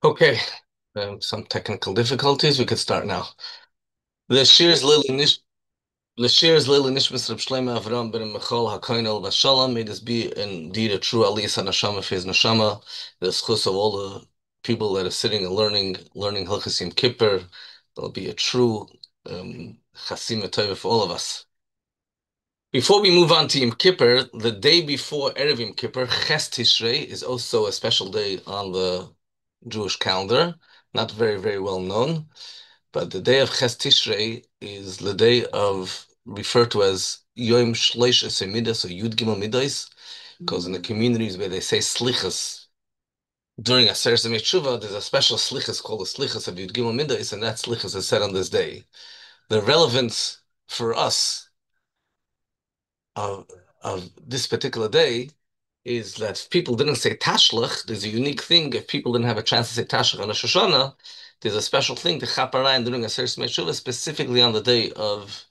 Okay, some technical difficulties. We could start now. The Shears Lily Nish the Shears Lily Nishmas Reb Shlomo Avram ben Michal HaKoinel Vashalom. May this be indeed a true aliyah neshama for his neshama. The schus of all the people that are sitting and learning Hilchos Yom Kippur. There'll be a true chasima tova for all of us. Before we move on to Yom Kippur, the day before Erev Yom Kippur, Ches Tishrei, is also a special day on the Jewish calendar. Not very, very well known. But the day of Ches Tishrei is the day of referred to as Yom Shleish Esemidas or Yud Gimel Midas, because in the communities where they say Slichas during Aseret Tshuva, there's a special Slichas called the Slichas of Yud Gimel Midas, and that Slichas is said on this day. The relevance for us of this particular day is that if people didn't say Tashlach, there's a unique thing. If people didn't have a chance to say Tashlach on Rosh Hashanah, there's a special thing to Chaparayim during a Aseret Tshuva, specifically on the day of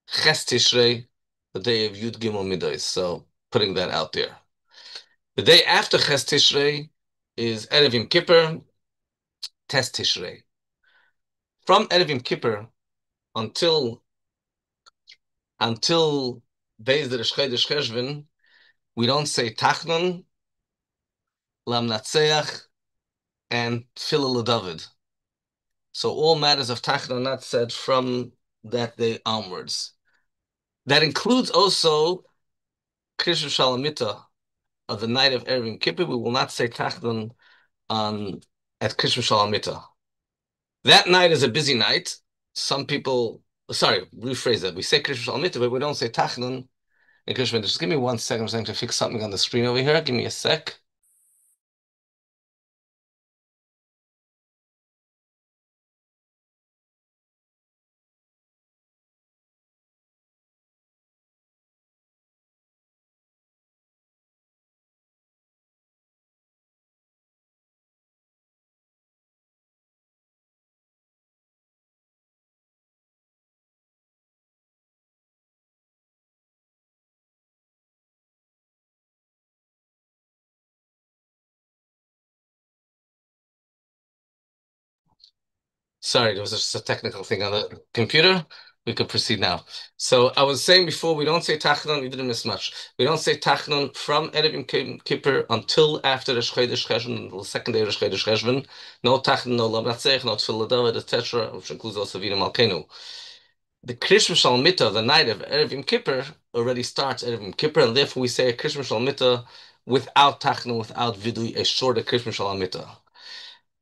Ches Tishrei, the day of Yud Gimel Midos. So putting that out there. The day after Ches Tishrei is Erev Yom Kippur, Tes Tishrei. From Erev Yom Kippur until Beis the Rosh Chodesh Cheshvan, we don't say Tachnon, Lam Natseach, and Tefillah LeDavid. So all matters of Tachnon not said from that day onwards. That includes also Krish Shalamita of the night of Erev Yom Kippur. We will not say Tachnon on at Krish Shalamita. That night is a busy night. Some people, sorry, rephrase that. We say Krish Shalamita, but we don't say Tachnon and Krish. Just give me 1 second. I'm trying to fix something on the screen over here. Give me a sec. Sorry, there was just a technical thing on the computer. We could proceed now. So I was saying before, we don't say Tachnon, we didn't miss much. We don't say Tachnon from Erev Yom Kippur until after Rosh Chodesh Cheshvan, the second day of Rosh Chodesh Cheshvan. No Tachnon, no Lav Natzech, no Tefillah David, etc., which includes also Vina Malkeinu. The Krish Shalmita, the night of Erev Yom Kippur, already starts Erev Yom Kippur, and therefore we say a Krish Shalmita without Tachnon, without Vidui, a shorter Krish Shalmita.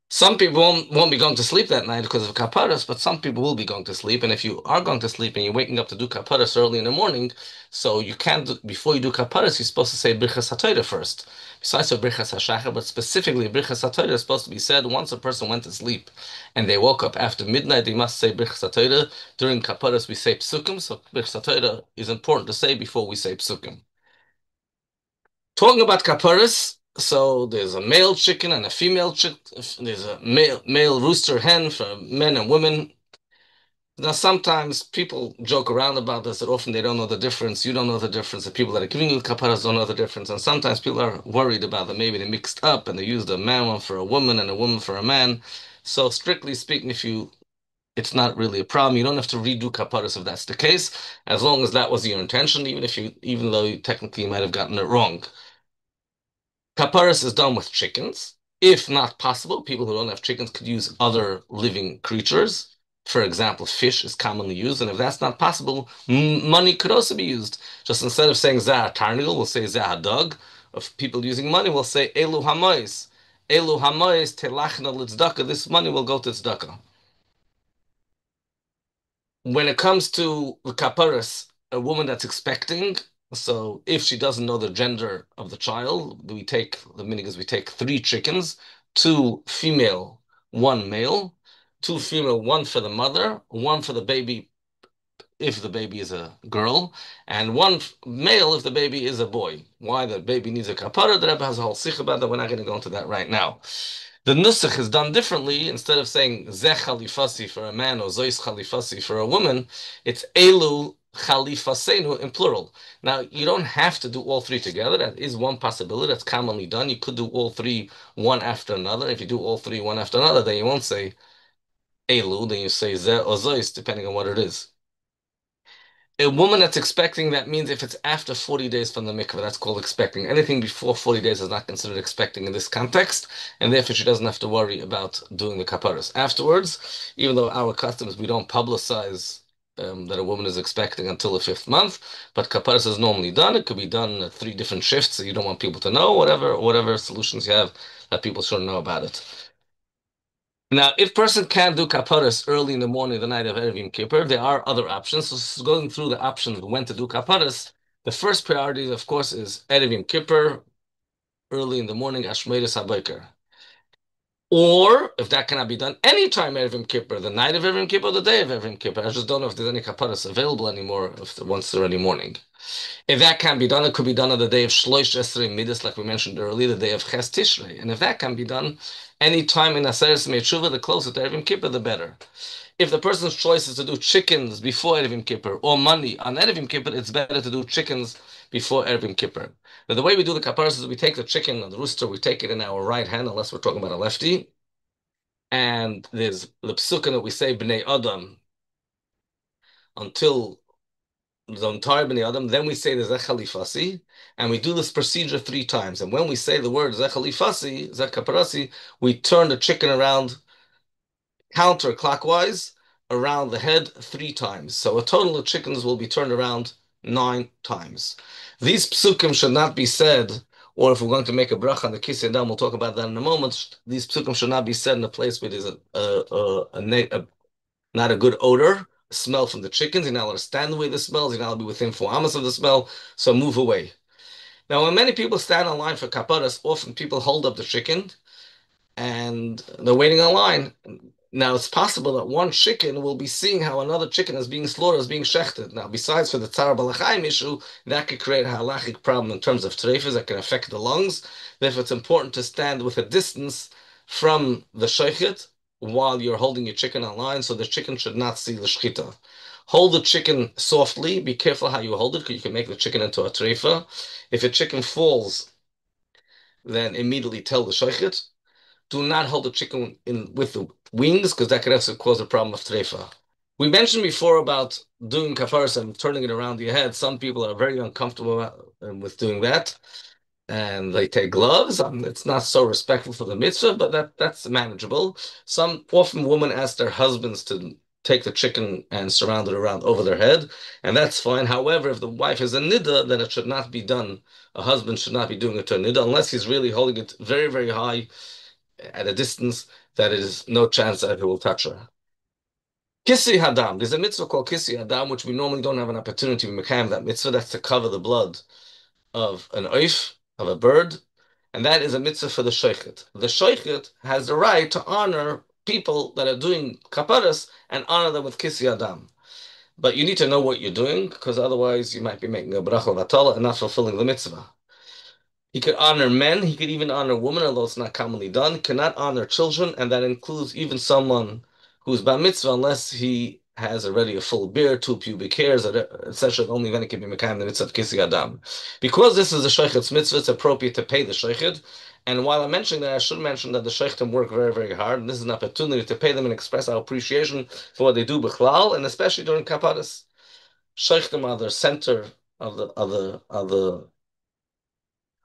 Some people won't be going to sleep that night because of kaparas, but some people will be going to sleep. And if you are going to sleep and you're waking up to do kaparas early in the morning, so you can't before you do kaparas, you're supposed to say birchas haTorah first. Besides the birchas hashachar, but specifically birchas haTorah is supposed to be said once a person went to sleep and they woke up after midnight. They must say birchas haTorah. During kaparas, we say psukim, so birchas haTorah is important to say before we say psukim. Talking about kaparas, so there's a male chicken and a female chicken. There's a male rooster hen for men and women. Now, sometimes people joke around about this that often they don't know the difference. You don't know the difference. The people that are giving you kaparas don't know the difference. And sometimes people are worried about that. Maybe they mixed up and they used a man one for a woman and a woman for a man. So strictly speaking, it's not really a problem. You don't have to redo kaparas if that's the case, as long as that was your intention, even though you technically might have gotten it wrong. Kaparas is done with chickens. If not possible, people who don't have chickens could use other living creatures. For example, fish is commonly used, and if that's not possible, money could also be used. Just instead of saying zah tarnigel, we'll say zah dog. If people using money, we'll say elu hamois. Elu hamois telachna litzdaka. This money will go to tzedakah. When it comes to the kaparas, a woman that's expecting, so if she doesn't know the gender of the child, we take three chickens, two female, one male, two female, one for the mother, one for the baby if the baby is a girl, and one male if the baby is a boy. Why the baby needs a kapara, the Rebbe has a whole sikh about that. We're not going to go into that right now. The nusach is done differently. Instead of saying zeh chalifasi for a man or zois chalifasi for a woman, it's elu Chalifasenu in plural. Now, you don't have to do all three together. That is one possibility that's commonly done. You could do all three one after another. If you do all three one after another, then you won't say Elu, then you say Zeh or Zois, depending on what it is. A woman that's expecting, that means if it's after 40 days from the mikveh, that's called expecting. Anything before 40 days is not considered expecting in this context, and therefore she doesn't have to worry about doing the kaparas. Afterwards, even though our customs, we don't publicize that a woman is expecting until the fifth month, but kaparas is normally done. It could be done at three different shifts, so you don't want people to know, whatever solutions you have that people should know about it. Now, if person can't do kaparas early in the morning, the night of Erev Yom Kippur, there are other options. So going through the options of when to do kaparas, the first priority, of course, is Erev Yom Kippur, early in the morning, Ashmeres HaBoker. Or, if that cannot be done anytime Erev Yom Kippur, the night of Erev Yom Kippur, the day of Erev Yom Kippur. I just don't know if there's any kaparas available anymore once it's already morning. If that can be done, it could be done on the day of Shlosh Esrei Midas, like we mentioned earlier, the day of Ches Tishrei. And if that can be done any time in Aseres Me'etshuva, the closer to Erev Yom Kippur, the better. If the person's choice is to do chickens before Erev Yom Kippur or money on Erev Yom Kippur, it's better to do chickens before Erev Yom Kippur. Now, the way we do the kaparas is we take the chicken or the rooster, we take it in our right hand, unless we're talking about a lefty. And there's the psukim that we say, B'nai Adam, until the entire Bnei Adam, then we say the Zeh Chalifasi, and we do this procedure three times. And when we say the word Zeh Chalifasi, Zeh Kaparasi, we turn the chicken around counterclockwise around the head three times. So a total of chickens will be turned around 9 times. These psukim should not be said, or if we're going to make a bracha on the Kisei Adam, we'll talk about that in a moment. These psukim should not be said in a place where there's not a good odor, smell from the chickens. You're not allowed to stand the way the smells. You're not allowed to be within 4 amas of the smell. So move away. Now, when many people stand in line for kaparas, often people hold up the chicken and they're waiting on line. Now, it's possible that one chicken will be seeing how another chicken is being slaughtered, is being shechted. Now, besides for the tzar balachayim issue, that could create a halachic problem in terms of treifas that can affect the lungs. Therefore, it's important to stand with a distance from the shechet while you're holding your chicken on line, so the chicken should not see the shechita. Hold the chicken softly. Be careful how you hold it, because you can make the chicken into a treifa. If a chicken falls, then immediately tell the shechet. Do not hold the chicken in with the wings, because that could also cause a problem of treifa. We mentioned before about doing kafaras and turning it around your head. Some people are very uncomfortable with doing that, and they take gloves. It's not so respectful for the mitzvah, but that's manageable. Some often women ask their husbands to take the chicken and surround it around over their head, and that's fine. However, if the wife is a nida, then it should not be done. A husband should not be doing it to a nida unless he's really holding it very, very high at a distance that it is no chance that it will touch her. Kisi Hadam. There's a mitzvah called Kisi Hadam, which we normally don't have an opportunity to make that mitzvah. That's to cover the blood of an oif, of a bird, and that is a mitzvah for the sheikhet. The sheikhet has the right to honor people that are doing kaparas and honor them with Kisi Hadam. But you need to know what you're doing, because otherwise you might be making a bracha vatala and not fulfilling the mitzvah. He could honor men, he could even honor women, although it's not commonly done. He cannot honor children, and that includes even someone who's bar mitzvah, unless he has already a full beard, two pubic hairs, etc. Only then it can be mekayim the mitzvah of kisi adam. Because this is a sheichet's mitzvah, it's appropriate to pay the sheichet. And while I'm mentioning that, I should mention that the sheichetim work very, very hard, and this is an opportunity to pay them and express our appreciation for what they do b'chlal, and especially during kaparas. Sheichetim are the center of the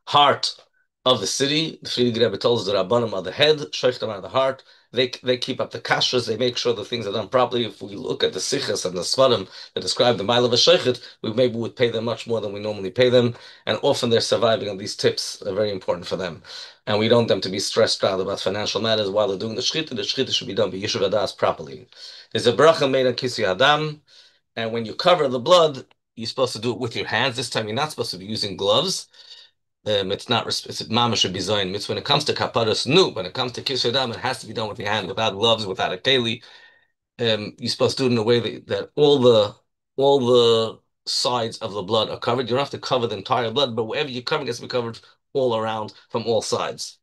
heart of the city. The Frierdiker Rebbe tells us the Rabbanim are the head, Sheichtim are the heart. They keep up the kashrus, they make sure the things are done properly. If we look at the sichas and the svarim that describe the mile of a sheichet, we maybe would pay them much more than we normally pay them. And often they're surviving on these tips are very important for them. And we don't want them to be stressed out about financial matters while they're doing the shechita should be done by Yishuv Adas properly. There's a bracha made on Kisi Adam, and when you cover the blood, you're supposed to do it with your hands. This time you're not supposed to be using gloves. It's not it's mama should be zayin. It's when it comes to kaparas nu. When it comes to kishadam, it has to be done with your hand, without gloves, without a keli. You're supposed to do it in a way that all the sides of the blood are covered. You don't have to cover the entire blood, but wherever you're covering, it has to be covered all around from all sides.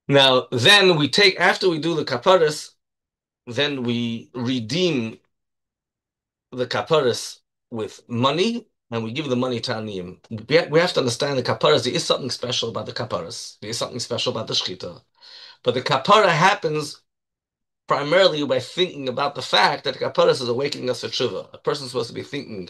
Now, then we take after we do the kaparas, then we redeem the kaparas with money and we give the money to aniyim. We have to understand the kaparas. There is something special about the kaparas. There is something special about the shechita. But the kapara happens primarily by thinking about the fact that the kaparas is awakening us for tshuva. A person's supposed to be thinking.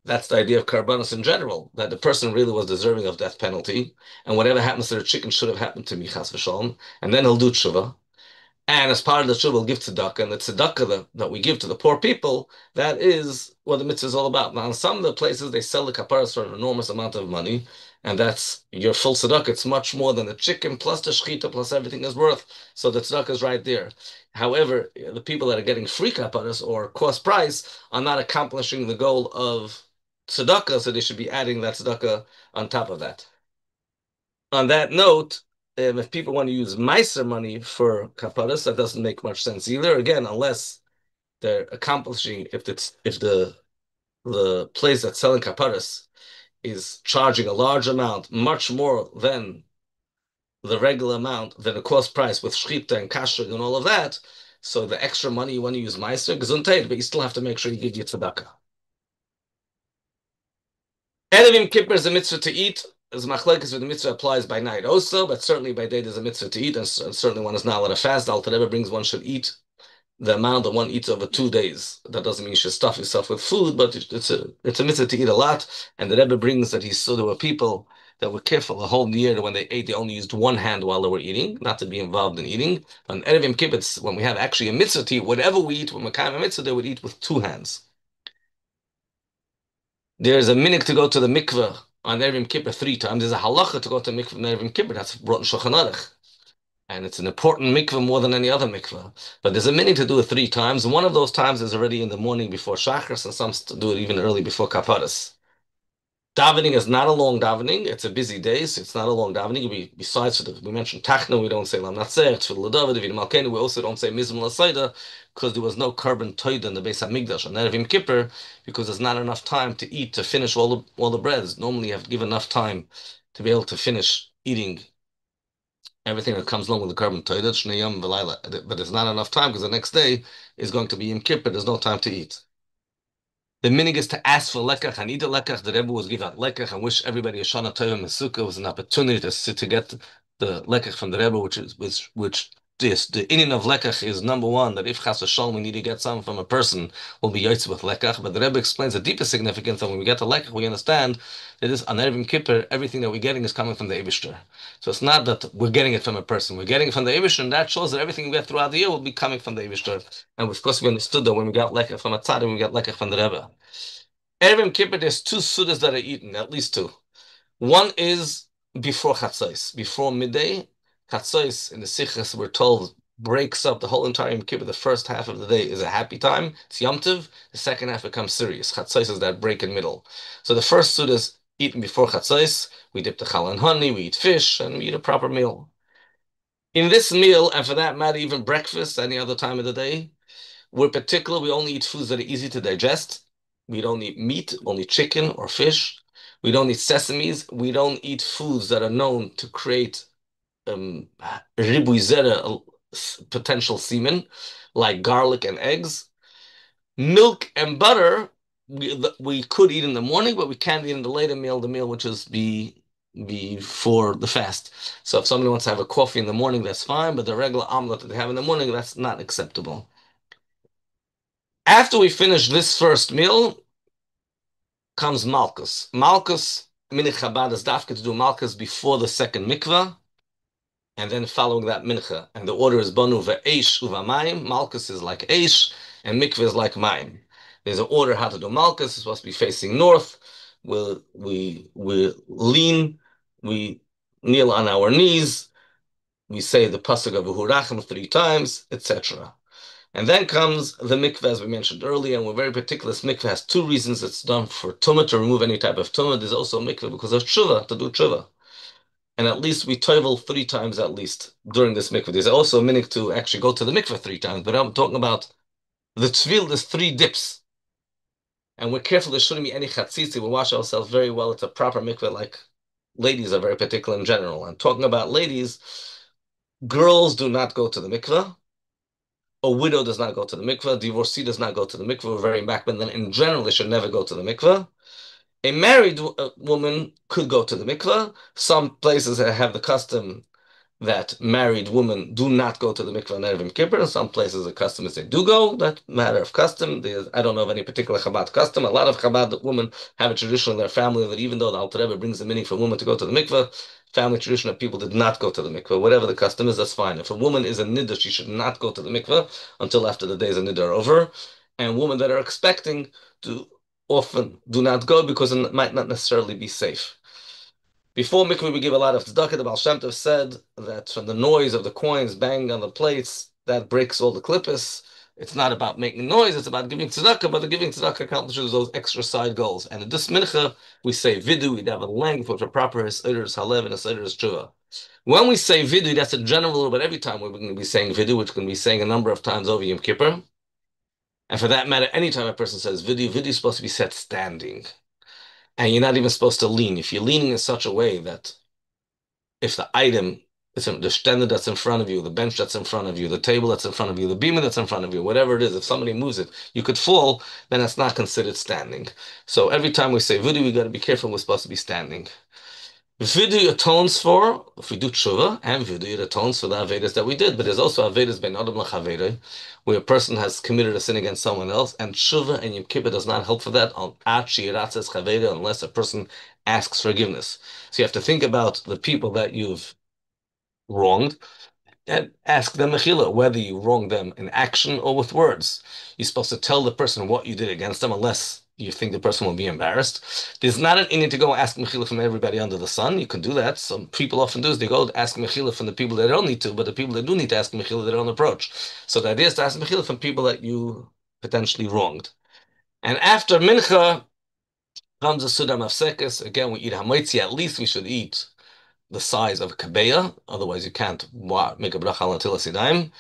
That's the idea of karbanos in general, that the person really was deserving of death penalty, and whatever happens to the chicken should have happened to me, chas v'shalom, and then he'll do tshuva. And as part of the tshuva, we'll give tzedakah, and the tzedakah that we give to the poor people, that is what the mitzvah is all about. Now, in some of the places, they sell the kaparas for an enormous amount of money, and that's your full tzedakah. It's much more than the chicken plus the shechita plus everything is worth. So the tzedakah is right there. However, the people that are getting free kaparas or cost price are not accomplishing the goal of tzedakah, so they should be adding that tzedakah on top of that. On that note, if people want to use Meiser money for kaparas, that doesn't make much sense either. Again, unless they're accomplishing, if the place that's selling kaparas is charging a large amount, much more than the regular amount, than the cost price with shchita and kashrut and all of that. So the extra money you want to use Meiser, gesundheit, but you still have to make sure you give your tzedakah. Erev Kippur is a mitzvah to eat. As machlekes with the mitzvah applies by night also, but certainly by day there's a mitzvah to eat, and certainly one is not allowed to fast. The Alter Rebbe brings one should eat the amount that one eats over 2 days. That doesn't mean you should stuff yourself with food, but it's a mitzvah to eat a lot. And the Rebbe brings that he saw there were people that were careful the whole year that when they ate, they only used one hand while they were eating, not to be involved in eating. On Erev Kippur, when we have actually a mitzvah to eat, whatever we eat, when we have a mitzvah, they would eat with 2 hands. There's a minute to go to the mikveh on Erev Kippur 3 times. There's a halacha to go to the mikveh on Erev Kippur. That's brought in Shulchan Aruch. And it's an important mikveh more than any other mikveh. But there's a minute to do it 3 times. One of those times is already in the morning before Shachris, and some do it even early before Kaparas. Davening is not a long davening. It's a busy day, so it's not a long davening. Besides, we mentioned Tachna, we don't say Lam Natzeh, Tefillah David, David Malkeinu, we also don't say Mizmor L'Sayda, because there was no carbon toida in the Beis Hamikdash on Erev Yom Kippur, because there's not enough time to eat, to finish all the breads. Normally you have to give enough time to be able to finish eating everything that comes along with the carbon toida, Shnei Yom V'Layla. But there's not enough time, because the next day is going to be Yom Kippur, there's no time to eat. The minig is to ask for lekach and eat a lekach. The Rebbe was given lekach and wish everybody a Shana Tova and Sukkah was an opportunity to get the lekach from the Rebbe, which this the inyan of lekach is number one, that if chas v'shalom we need to get something from a person, will be yotze with lekach. But the Rebbe explains the deeper significance that when we get the lekach, we understand that this on Erev Kippur, everything that we're getting is coming from the Eibishter. So it's not that we're getting it from a person, we're getting it from the Eibishter, and that shows that everything we get throughout the year will be coming from the Eibishter. And of course, we understood that when we got lekach from a tzaddik, we got lekach from the Rebbe. Erev Kippur, there's 2 sudas that are eaten, at least 2. One is before Chatzos, before midday. Chatzos in the Sichos, we're told, breaks up the whole entire Yom Kippur. The first half of the day is a happy time. It's Yom Tov. The second half becomes serious. Chatzos is that break in middle. So the first suda is eaten before Chatzos. We dip the challah in honey, we eat fish, and we eat a proper meal. In this meal, and for that matter, even breakfast, any other time of the day, we're particular. We only eat foods that are easy to digest. We don't eat meat, only chicken or fish. We don't eat sesames. We don't eat foods that are known to create ribui zera, potential semen, like garlic and eggs. Milk and butter, we could eat in the morning, but we can't eat in the later meal, the meal which is before the fast. So if somebody wants to have a coffee in the morning, that's fine, but the regular omelet that they have in the morning, that's not acceptable. After we finish this first meal, comes Malkus. Malkus, Minich Chabad is dafka to do Malkus before the second mikvah, and then following that mincha. And the order is Banu ve'esh uvamayim. Malkus is like Eish, and mikvah is like Mayim. There's an order how to do Malkus. It's supposed to be facing north. We lean, we kneel on our knees, we say the pasuk of V'hurachem 3 times, etc. And then comes the mikveh, as we mentioned earlier, and we're very particular. This mikveh has 2 reasons. It's done for tumah, to remove any type of tumah. There's also a mikveh because of tshuva, to do tshuva. And at least we toivel 3 times at least during this mikveh. There's also a minute to actually go to the mikveh 3 times, but I'm talking about the tvil, there's 3 dips. And we're careful there shouldn't be any chatzitzi. We wash ourselves very well. It's a proper mikveh, like ladies are very particular in general. And talking about ladies, girls do not go to the mikveh. A widow does not go to the mikveh. A divorcee does not go to the mikveh. We're very back, but then in general, they should never go to the mikveh. A married woman could go to the mikveh. Some places have the custom that married women do not go to the mikveh on Erev Yom Kippur. In some places, the custom is they do go. That matter of custom. I don't know of any particular Chabad custom. A lot of Chabad women have a tradition in their family that even though the Alter Rebbe brings the meaning for women to go to the mikveh, family tradition of people did not go to the mikveh. Whatever the custom is, that's fine. If a woman is a niddah, she should not go to the mikveh until after the days of niddah are over. And women that are expecting to often do not go because it might not necessarily be safe. Before mikveh, we give a lot of tzedakah. The Baal Shem Tov said that from the noise of the coins banging on the plates, that breaks all the klippos. It's not about making noise, it's about giving tzedakah, but the giving tzedakah accomplishes those extra side goals. And in this mincha, we say vidu, we have a length which are proper his halev and his tshuva. When we say vidu, that's a general rule, but every time we're going to be saying vidu, which can be saying a number of times over Yom Kippur. And for that matter, anytime a person says vidu, vidu is supposed to be said standing. And you're not even supposed to lean. If you're leaning in such a way that if the item, the stand that's in front of you, the bench that's in front of you, the table that's in front of you, the beamer that's in front of you, whatever it is, if somebody moves it, you could fall, then that's not considered standing. So every time we say vidu, we got to be careful we're supposed to be standing. Vidu atones for, if we do tshuva, and vidu, it atones for the avedas that we did. But there's also avedas ben adam l'chavere, where a person has committed a sin against someone else, and tshuva and Yom Kippur does not help for that on unless a person asks forgiveness. So you have to think about the people that you've wronged, and ask them mechila, whether you wrong them in action or with words. You're supposed to tell the person what you did against them, unless you think the person will be embarrassed. There's not an need to go ask mechila from everybody under the sun. You can do that. Some people often do is they go ask mechila from the people that don't need to, but the people that do need to ask mechila, they don't approach. So the idea is to ask mechila from people that you potentially wronged. And after mincha comes the Suda Mafsekes. Again, we eat hamaitzi. At least we should eat the size of a kabeya. Otherwise, you can't make a bracha on Netilas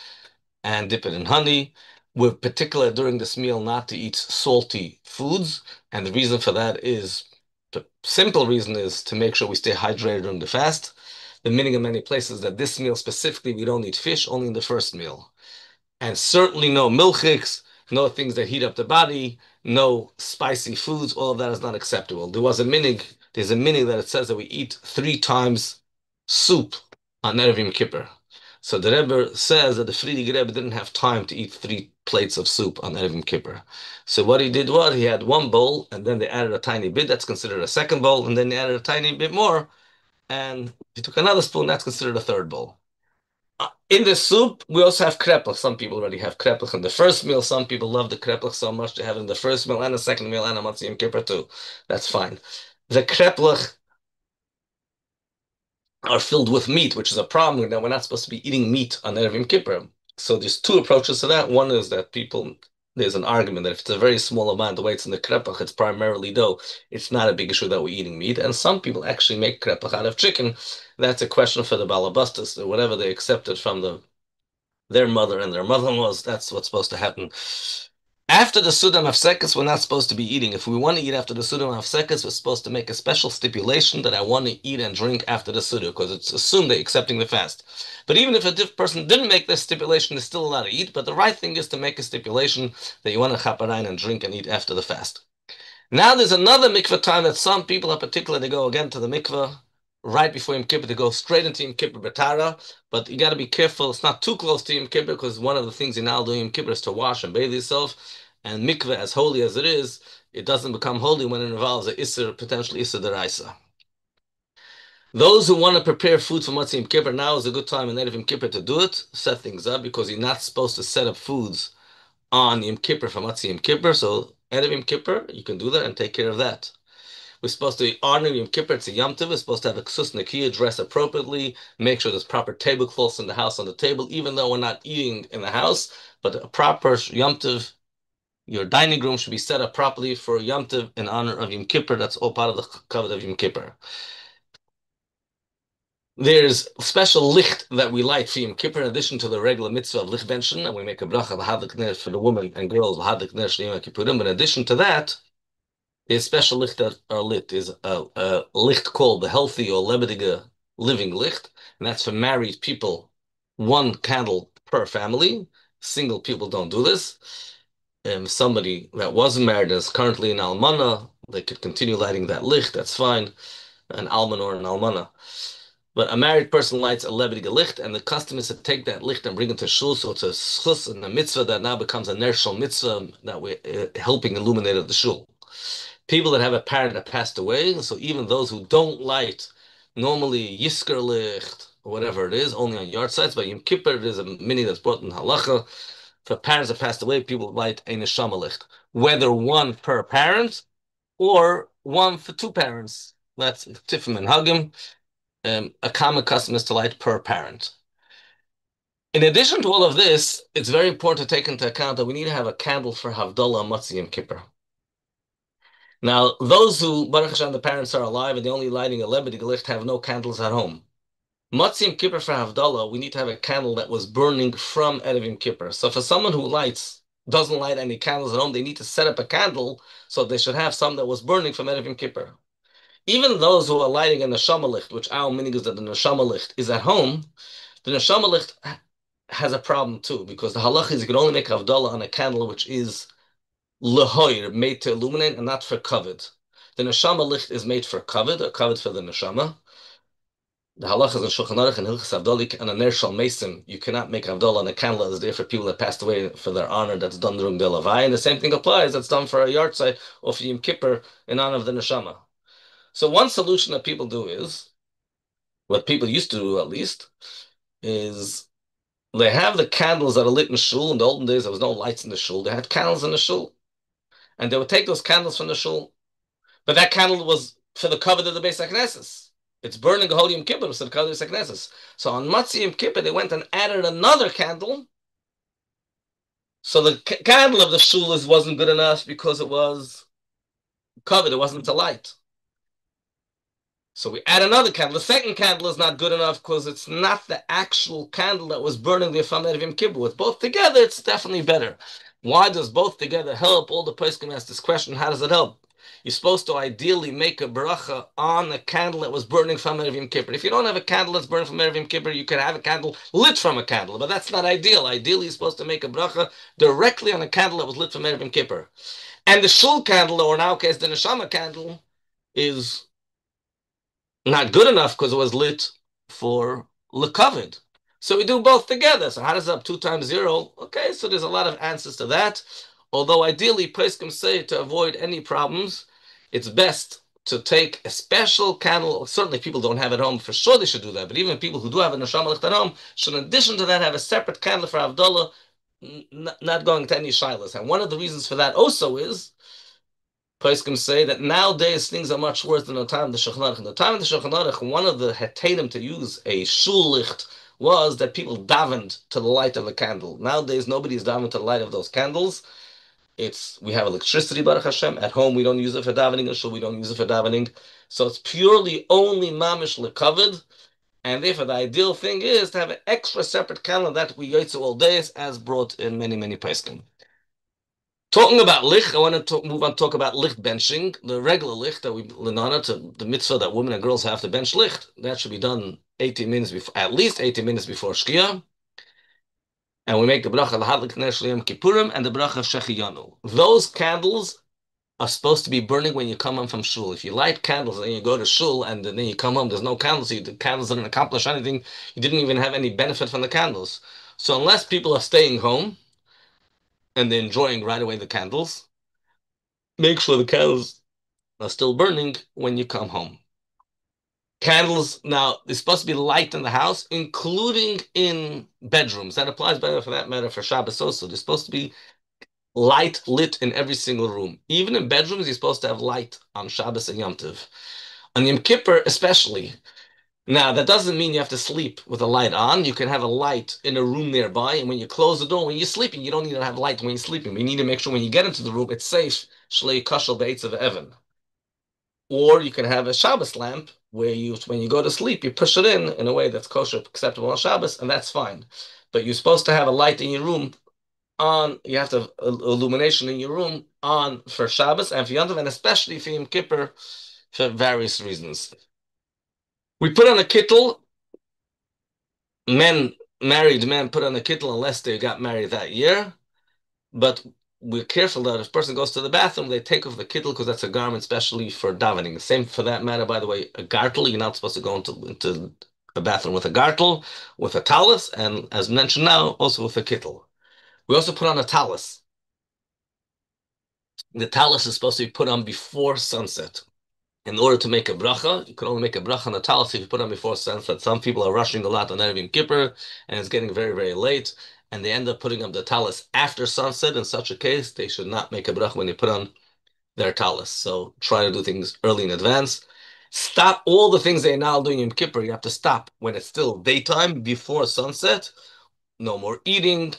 and dip it in honey. We're particular during this meal not to eat salty foods, and the reason for that is the simple reason is to make sure we stay hydrated during the fast. The meaning in many places that this meal specifically we don't eat fish, only in the first meal, and certainly no milchiks, no things that heat up the body, no spicy foods. All of that is not acceptable. There's a minig that it says that we eat 3 times soup on Erev Yom Kippur. So the Rebbe says that the Frierdiker Rebbe didn't have time to eat 3 plates of soup on Erev Yom Kippur. So what he did was he had one bowl, and then they added a tiny bit. That's considered a second bowl, and then they added a tiny bit more, and he took another spoon. That's considered a third bowl. In the soup, we also have kreplach. Some people already have kreplach in the first meal. Some people love the kreplach so much they have it in the first meal and the second meal and a Matzah Yom Kippur too. That's fine. The kreplach are filled with meat, which is a problem that we're not supposed to be eating meat on Erev Yom Kippur. So there's 2 approaches to that. One is that there's an argument that if it's a very small amount, the way it's in the kreplach, it's primarily dough. It's not a big issue that we're eating meat. And some people actually make kreplach out of chicken. That's a question for the balabastas, or whatever they accepted from their mother and their mother-in-laws. That's what's supposed to happen. After the Suda Mafsekes, we're not supposed to be eating. If we want to eat after the Suda Mafsekes, we're supposed to make a special stipulation that I want to eat and drink after the Suda, because it's assumed they're accepting the fast. But even if a person didn't make this stipulation, they're still allowed to eat. But the right thing is to make a stipulation that you want to chaparain and drink and eat after the fast. Now there's another mikveh time that some people are particular. They go again to the mikveh right before Yom Kippur. They go straight into Yom Kippur B'tara, but you got to be careful. It's not too close to Yom Kippur because one of the things you're now doing Yom Kippur is to wash and bathe yourself. And mikveh, as holy as it is, it doesn't become holy when it involves a isser, potentially isser deraisa. Those who want to prepare food for Matzah Yom Kippur, now is a good time in Erev Yom Kippur to do it, set things up, because you're not supposed to set up foods on Yom Kippur for Matzah Yom Kippur. So Erev Yom Kippur, you can do that and take care of that. We're supposed to honor Yom Kippur. It's a Yom Tov. We're supposed to have a ksus nakiya, dress appropriately, make sure there's proper tablecloths in the house on the table, even though we're not eating in the house. But a proper Yom Tov, your dining room should be set up properly for Yom Tov in honor of Yom Kippur. That's all part of the kavod of Yom Kippur. There's special licht that we light for Yom Kippur in addition to the regular mitzvah of licht benchen, and we make a bracha of ner for the women and girls, ner Yom Kippurim. But in addition to that, there's special licht that are lit. There's a licht called the healthy or lebendige living licht, and that's for married people, 1 candle per family. Single people don't do this. Somebody that wasn't married is currently an almana, they could continue lighting that licht, that's fine, an alman or an almana. But a married person lights a lebendige licht, and the custom is to take that licht and bring it to shul, so it's a schus and a mitzvah that now becomes a nershal mitzvah that we're helping illuminate the shul. People that have a parent that passed away, so even those who don't light normally Yisker licht or whatever it is, only on yard sites, but Yom Kippur there's a mini that's brought in halacha. For parents that passed away, people light a neshama licht, whether one per parent or one for two parents. That's Tifim and Hagim. A common custom is to light per parent. In addition to all of this, it's very important to take into account that we need to have a candle for Havdalah Matzah Yom Kippur. Now, those who, Baruch Hashem, the parents are alive and they're only lighting a lebendige licht have no candles at home. Matzah Yom Kippur for Havdalah, we need to have a candle that was burning from Erev Yom Kippur. So for someone who doesn't light any candles at home, they need to set up a candle, so they should have some that was burning from Erev Yom Kippur. Even those who are lighting a neshama licht, which our meaning is that the neshama licht is at home, the neshama licht has a problem too, because the halach is you can only make Havdalah on a candle which is lehoir, made to illuminate, and not for kavod. The neshama licht is made for kavod, or kavod for the neshama. The halachas in Shulchan Aruch and Hilchas Havdalah and a ner shel mesim, you cannot make Havdalah on a candle that is there for people that passed away for their honor, that's done during the Lavai, and the same thing applies, that's done for a yard site or for Yom Kippur in honor of the neshama. So one solution that people do is, what people used to do at least, is they have the candles that are lit in shul. In the olden days, there was no lights in the shul. They had candles in the shul. And they would take those candles from the shul. But that candle was for the cover of the Beis HaKnesses. It's burning a Holy Yom Kippur, so the cover of the Beis HaKnesses. So on Matzah Yom Kippur, they went and added another candle. So the candle of the shul wasn't good enough because it was covered. It wasn't a light. So we add another candle. The second candle is not good enough because it's not the actual candle that was burning the Erev Yom Kippur. With both together, it's definitely better. Why does both together help? All the poskim ask this question, how does it help? You're supposed to ideally make a bracha on a candle that was burning from Erev Yom Kippur. If you don't have a candle that's burning from Erev Yom Kippur, you can have a candle lit from a candle, but that's not ideal. Ideally, you're supposed to make a bracha directly on a candle that was lit from Erev Yom Kippur. And the shul candle, or in our case, the neshama candle, is not good enough because it was lit for lekavid. So we do both together. So how does that 2 times 0? Okay, so there's a lot of answers to that. Although ideally, poskim say to avoid any problems, it's best to take a special candle. Certainly people don't have it at home. For sure they should do that. But even people who do have a neshama licht at home should, in addition to that, have a separate candle for Havdalah, not going to any shilas. And one of the reasons for that also is poskim say that nowadays things are much worse than the time of the Shulchan Aruch. In the time of the Shulchan Aruch, one of the hetedim to use a shul licht was that people davened to the light of a candle. Nowadays, nobody's davened to the light of those candles. We have electricity, Baruch Hashem. At home, we don't use it for davening. At shul, we don't use it for davening. So it's purely only mamish lekavod. And therefore, the ideal thing is to have an extra separate candle that we yotze all days, as brought in many, many poskim. Talking about lich, I want to move on to talk about licht benching. The regular licht that we lenana to the mitzvah that women and girls have to bench licht, that should be done 18 minutes before, at least 18 minutes before Shkia. And we make the bracha l'hadlik ner shel Yom Kippurim and the bracha of Shechiyanu. Those candles are supposed to be burning when you come home from shul. If you light candles and you go to shul and then you come home, there's no candles, so the candles didn't accomplish anything. You didn't even have any benefit from the candles. So unless people are staying home and they're enjoying right away the candles, make sure the candles are still burning when you come home. Candles, now, they're supposed to be light in the house, including in bedrooms. That applies, better for that matter, for Shabbos also. They're supposed to be light lit in every single room. Even in bedrooms, you're supposed to have light on Shabbos and Yom Tov. On Yom Kippur, especially. Now, that doesn't mean you have to sleep with a light on. You can have a light in a room nearby, and when you close the door, when you're sleeping, you don't need to have light when you're sleeping. You need to make sure when you get into the room, it's safe. Shlei kashal beitz of Evan. Or you can have a Shabbos lamp where when you go to sleep, you push it in a way that's kosher, acceptable on Shabbos, and that's fine. But you're supposed to have a light in your room on. You have to have illumination in your room on for Shabbos and for Yom Tov, and especially for Yom Kippur for various reasons. We put on a kittel. Men married men put on a kittel unless they got married that year. But we're careful that if a person goes to the bathroom, they take off the kittel because that's a garment specially for davening. Same for that matter, by the way, a gartel. You're not supposed to go into a bathroom with a gartel, with a talus, and as mentioned now, also with a kittel. We also put on a talus. The talus is supposed to be put on before sunset. In order to make a bracha, you can only make a bracha on the talus if you put on before sunset. Some people are rushing a lot on Erev Yom Kippur, and it's getting very, very late, and they end up putting up the talus after sunset. In such a case, they should not make a bracha when they put on their talus. So try to do things early in advance. Stop all the things they are now doing in Yom Kippur. You have to stop when it's still daytime before sunset. No more eating,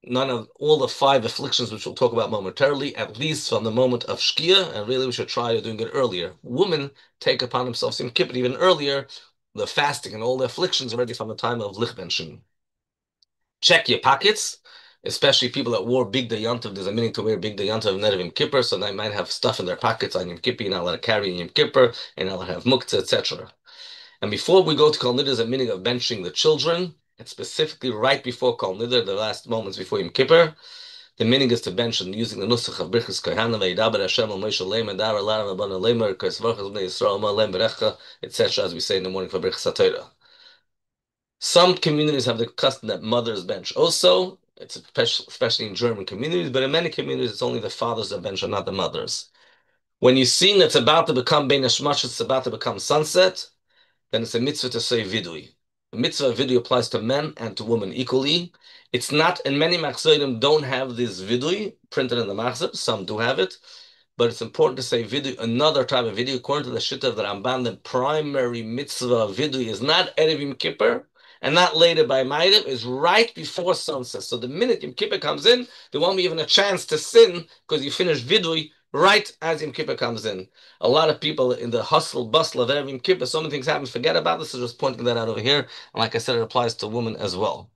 none of all the five afflictions, which we'll talk about momentarily, at least from the moment of Shkia, and really we should try doing it earlier. Women take upon themselves in Kippur even earlier, the fasting and all the afflictions already from the time of Lich Ben Shin. Check your pockets, especially people that wore Big Day Yontiv. There's a meaning to wear Big Day Yontiv Nerev Yom Kippur, so they might have stuff in their pockets on Yom Kippur, you're not allowed to carry in Yom Kippur, and not allowed to have muktzah, etc. And before we go to Kol Nidr, there's a meaning of benching the children. And specifically right before Kol Nidr, the last moments before Yom Kippur, the meaning is to bench and using the nusach of Birchas Kohanim, Veidaber Hashem al Moshe Leim, and Dar Alar Rabban Leimer, Kaisvachas Bnei Yisrael, Ma Leim Berecha, etc., as we say in the morning for Birchas HaTorah. Some communities have the custom that mothers bench. Also, it's especially in German communities, but in many communities, it's only the fathers that bench and not the mothers. When you see it's about to become Bein Hashmash, it's about to become sunset, then it's a mitzvah to say vidui. The mitzvah of vidui applies to men and to women equally. It's not, and many machzorim don't have this vidui printed in the machzor. Some do have it, but it's important to say vidui, another type of vidui. According to the Shitta of the Ramban, the primary mitzvah of vidui is not Erev Yom Kippur and not later by Ma'ariv, is right before sunset. So the minute Yom Kippur comes in, there won't be even a chance to sin because you finish vidui right as Yom Kippur comes in. A lot of people in the hustle bustle of Erev Yom Kippur, so many things happen, forget about this. So just pointing that out over here. And like I said, it applies to women as well.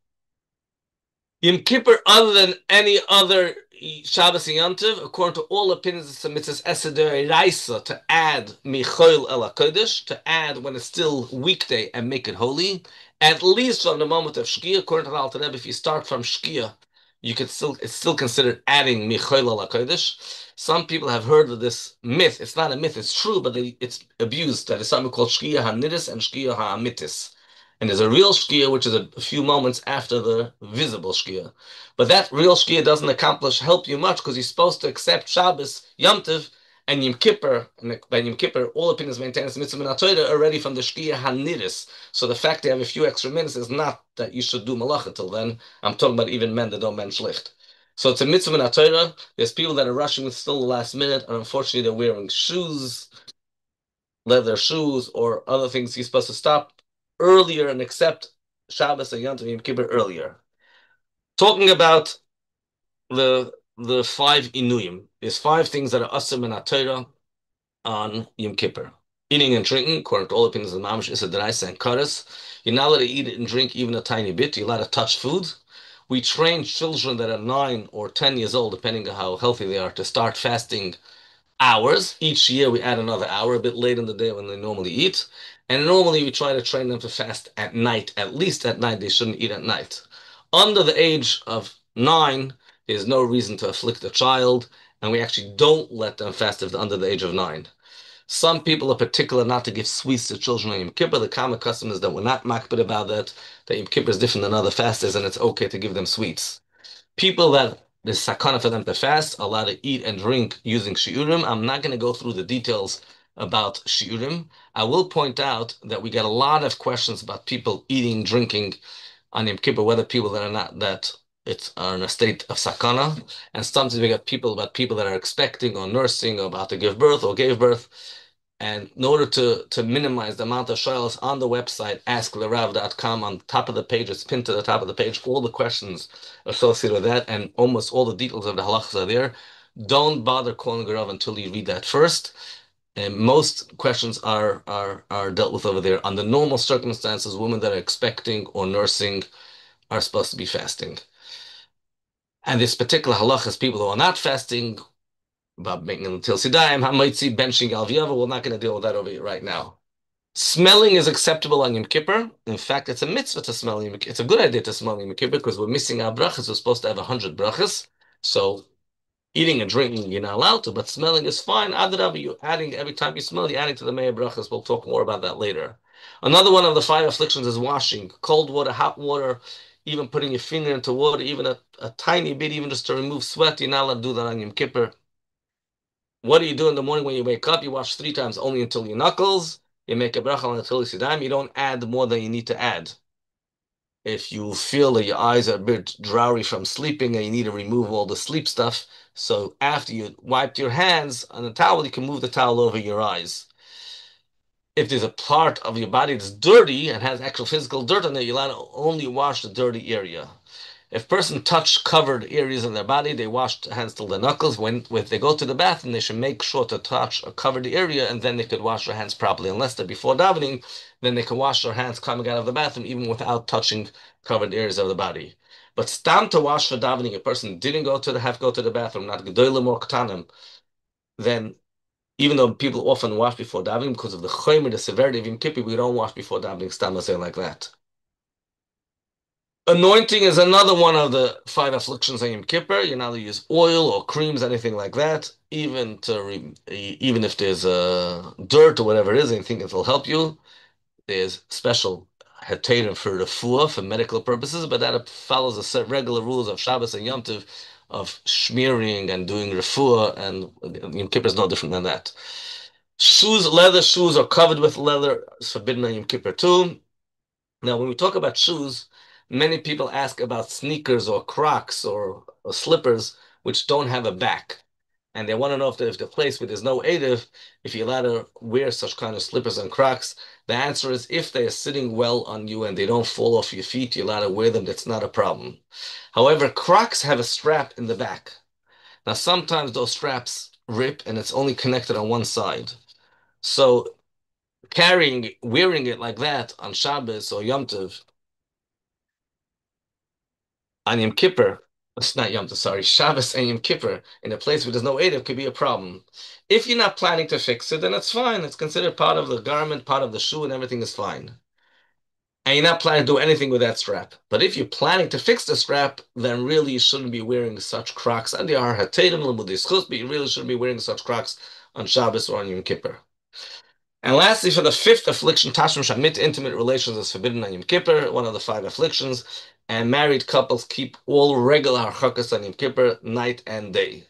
Yom Kippur, other than any other Shabbos and Yom Tov, according to all opinions, it's a mitzvah eseder raisa to add Michoil el HaKodesh, to add when it's still weekday and make it holy. At least from the moment of Shkia, according to the Alter Rebbe, if you start from Shkia, you could still it's still considered adding Michoil el HaKodesh. Some people have heard of this myth. It's not a myth, it's true, but it's abused. That is something called Shkia HaNidis and Shkia HaAmitis. And there's a real shkia, which is a few moments after the visible shkia. But that real shkia doesn't help you much because you're supposed to accept Shabbos, Yom Tov, and Yom Kippur. And by Yom Kippur, all opinions maintain it's mitzvah min HaTorah already from the shkia haniris. So the fact they have a few extra minutes is not that you should do malacha till then. I'm talking about even men that don't bench licht. So it's a mitzvah min HaTorah. There's people that are rushing with still the last minute, and unfortunately they're wearing shoes, leather shoes, or other things. You're supposed to stop earlier and accept Shabbos and Yom Tov Yom Kippur earlier. Talking about the five inuyim, there's five things that are asur min Torah on Yom Kippur. Eating and drinking, according to all opinions of the Mamish, is a deraisa and kares. You're not allowed to eat and drink even a tiny bit. You're allowed to touch food. We train children that are 9 or 10 years old, depending on how healthy they are, to start fasting hours. Each year we add another hour, a bit late in the day when they normally eat. And normally we try to train them to fast at night. At least at night, they shouldn't eat at night. Under the age of 9, there's no reason to afflict a child, and we actually don't let them fast if they're under the age of 9. Some people are particular not to give sweets to children on Yom Kippur. The common custom is that we're not makbid about that. That Yom Kippur is different than other fasts, and it's okay to give them sweets. People that there's sakana for them to fast, allowed to eat and drink using shiurim. I'm not going to go through the details about shiurim. I will point out that we get a lot of questions about people eating, drinking on Yom Kippur, whether people that are not that it's are in a state of sakana, and sometimes we get people that are expecting or nursing or about to give birth or gave birth. And in order to minimize the amount of shaylas on the website, asklerav.com, on top of the page, it's pinned to the top of the page, all the questions associated with that, and almost all the details of the halachas are there. Don't bother calling the Rav until you read that first. And most questions are dealt with over there. Under normal circumstances, women that are expecting or nursing are supposed to be fasting. And this particular halachas, people who are not fasting, about making until Sidayim, Hamaitzi, benching Alviyava. We're not going to deal with that over here right now. Smelling is acceptable on Yom Kippur. In fact, it's a mitzvah to smell Yom Kippur. It's a good idea to smell Yom Kippur because we're missing our brachas. We're supposed to have 100 brachas. So eating and drinking, you're not allowed to, but smelling is fine. Adrabah, you're adding, every time you smell, you're adding to the Meir brachas. We'll talk more about that later. Another one of the five afflictions is washing. Cold water, hot water, even putting your finger into water, even a tiny bit, even just to remove sweat, you're not allowed to do that on Yom Kippur. What do you do in the morning when you wake up? You wash 3 times only until your knuckles. You make a bracha on until you don't add more than you need to add. If you feel that your eyes are a bit drowsy from sleeping and you need to remove all the sleep stuff, so after you wiped your hands on the towel, you can move the towel over your eyes. If there's a part of your body that's dirty and has actual physical dirt on it, you're allowed to only wash the dirty area. If a person touch covered areas of their body, they wash their hands till the knuckles. When they go to the bathroom, they should make sure to touch a covered area, and then they could wash their hands properly. Unless they're before davening, then they can wash their hands coming out of the bathroom, even without touching covered areas of the body. But stam to wash for davening, a person didn't have to go to the bathroom, not gedolim or ketanim, then even though people often wash before davening because of the chaymer, the severity of Yom Kippur, we don't wash before davening stam say like that. Anointing is another one of the five afflictions on Yom Kippur. You're not allowed to use oil or creams, anything like that. Even if there's dirt or whatever it is, anything that will help you. There's special heterim for refuah for medical purposes, but that follows the set regular rules of Shabbos and Yom Tov of smearing and doing refuah, and Yom Kippur is no different than that. Leather shoes are covered with leather. It's forbidden on Yom Kippur too. Now, when we talk about shoes, many people ask about sneakers or Crocs or slippers which don't have a back. And they want to know if the place where there's no Eidif, if you're allowed to wear such kind of slippers and Crocs. The answer is if they are sitting well on you and they don't fall off your feet, you're allowed to wear them. That's not a problem. However, Crocs have a strap in the back. Now, sometimes those straps rip and it's only connected on one side. So wearing it like that on Shabbos or Yom Tov, on Yom Kippur, it's not Yom Tov, sorry, Shabbos and Yom Kippur, in a place where there's no Eidif could be a problem. If you're not planning to fix it, then it's fine. It's considered part of the garment, part of the shoe, and everything is fine. And you're not planning to do anything with that strap. But if you're planning to fix the strap, then really you shouldn't be wearing such Crocs. And they are Hatadim Lamudis, but you really shouldn't be wearing such Crocs on Shabbos or on Yom Kippur. And lastly, for the fifth affliction, Tashmish Shamit, intimate relations is forbidden on Yom Kippur, one of the five afflictions. And married couples keep all regular harchakas on Yom Kippur, night and day.